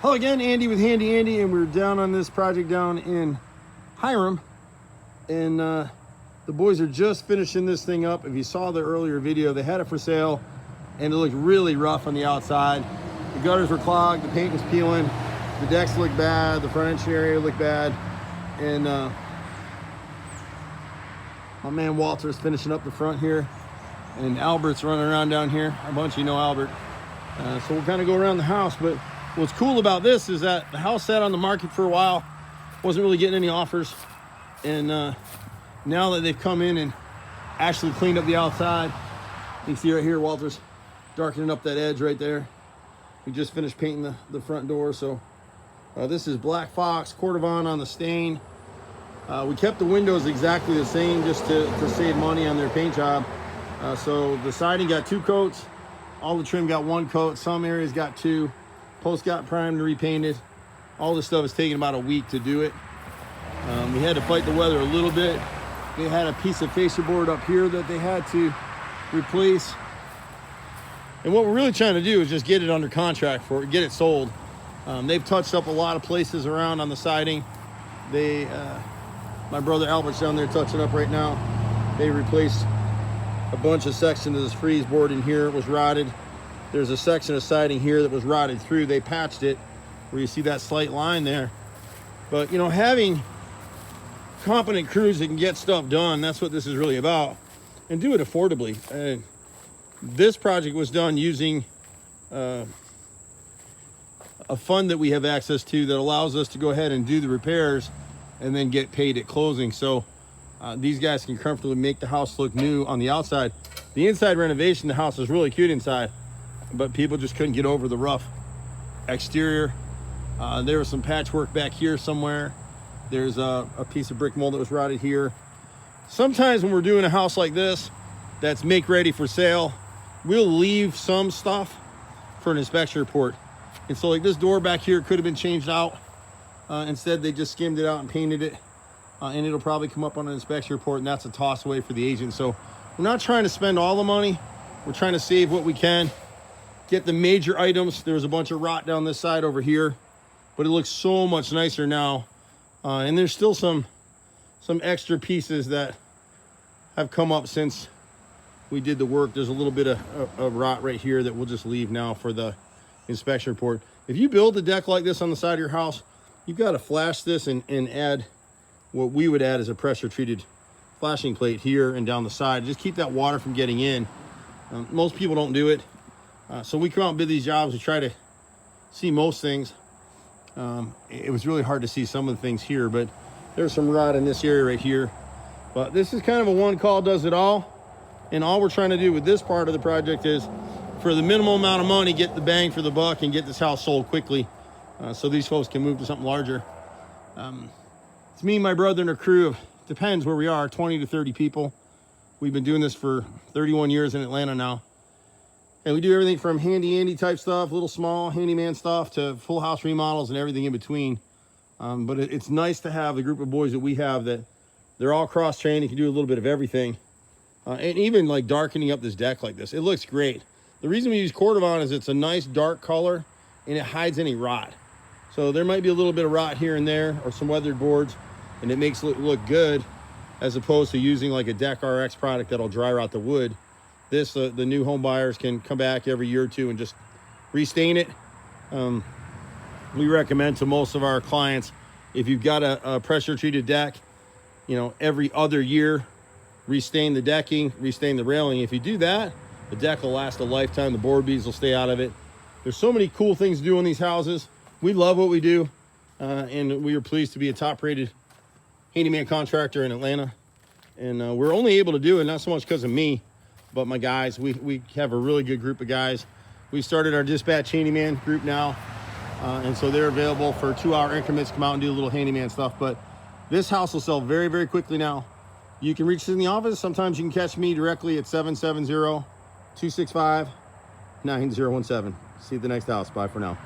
Hello again, Andy with Handy Andy, and we're down on this project down in Hiram, and the boys are just finishing this thing up. If you saw the earlier video, they had it for sale, and it looked really rough on the outside. The gutters were clogged, the paint was peeling, the decks looked bad, the front entrance area looked bad, and my man Walter's finishing up the front here, and Albert's running around down here. A bunch of you know Albert. So we'll kind of go around the house, but what's cool about this is that the house sat on the market for a while, wasn't really getting any offers, and now that they've come in and actually cleaned up the outside, you can see right here Walter's darkening up that edge right there. We just finished painting the front door. So this is Black Fox Cordovan on the stain. We kept the windows exactly the same just to save money on their paint job. So the siding got 2 coats, all the trim got 1 coat, some areas got 2. Post got primed and repainted. All this stuff is taking about a week to do it. We had to fight the weather a little bit. They had a piece of fascia board up here that they had to replace. And what we're really trying to do is just get it under contract for it, get it sold. They've touched up a lot of places around on the siding. My brother Albert's down there touching up right now. They replaced a bunch of sections of this freeze board in here. It was rotted. There's a section of siding here that was rotted through. They patched it where you see that slight line there. But, you know, having competent crews that can get stuff done, that's what this is really about, and do it affordably. This project was done using a fund that we have access to that allows us to go ahead and do the repairs and then get paid at closing. So these guys can comfortably make the house look new on the outside. The inside renovation, the house is really cute inside, but people just couldn't get over the rough exterior. There was some patchwork back here somewhere. There's a piece of brick mold that was rotted here. Sometimes when we're doing a house like this that's make ready for sale, we'll leave some stuff for an inspection report. And so like this door back here could have been changed out. Instead they just skimmed it out and painted it, and it'll probably come up on an inspection report, and that's a toss away for the agent. So we're not trying to spend all the money. We're trying to save what we can. Get the major items. There was a bunch of rot down this side over here, but it looks so much nicer now. And there's still some extra pieces that have come up since we did the work. There's a little bit of rot right here that we'll just leave now for the inspection report. If you build a deck like this on the side of your house, you've got to flash this and add what we would add as a pressure treated flashing plate here and down the side. Just keep that water from getting in. Most people don't do it. So we come out and bid these jobs. We try to see most things. It was really hard to see some of the things here, but there's some rot in this area right here. But this is kind of a one call does it all. And all we're trying to do with this part of the project is, for the minimal amount of money, get the bang for the buck and get this house sold quickly, so these folks can move to something larger. It's me, my brother, and a crew of, depends where we are, 20 to 30 people. We've been doing this for 31 years in Atlanta now. And we do everything from handy-andy type stuff, little small handyman stuff, to full house remodels and everything in between. But it's nice to have the group of boys that we have that they're all cross-trained and can do a little bit of everything. And even like darkening up this deck like this, it looks great. The reason we use Cordovan is it's a nice dark color and it hides any rot. So there might be a little bit of rot here and there or some weathered boards, and it makes it look good, as opposed to using like a Deck RX product that'll dry rot the wood. This, the new home buyers can come back every year or two and just restain it. We recommend to most of our clients, if you've got a pressure treated deck, you know, every other year, restain the decking, restain the railing. If you do that, the deck will last a lifetime. The board beads will stay out of it. There's so many cool things to do in these houses. We love what we do, and we are pleased to be a top rated handyman contractor in Atlanta. And we're only able to do it not so much because of me, but my guys. We have a really good group of guys. We started our dispatch handyman group now, and so they're available for 2-hour increments. Come out and do a little handyman stuff. But this house will sell very, very quickly now. You can reach us in the office. Sometimes you can catch me directly at 770-265-9017. See you at the next house. Bye for now.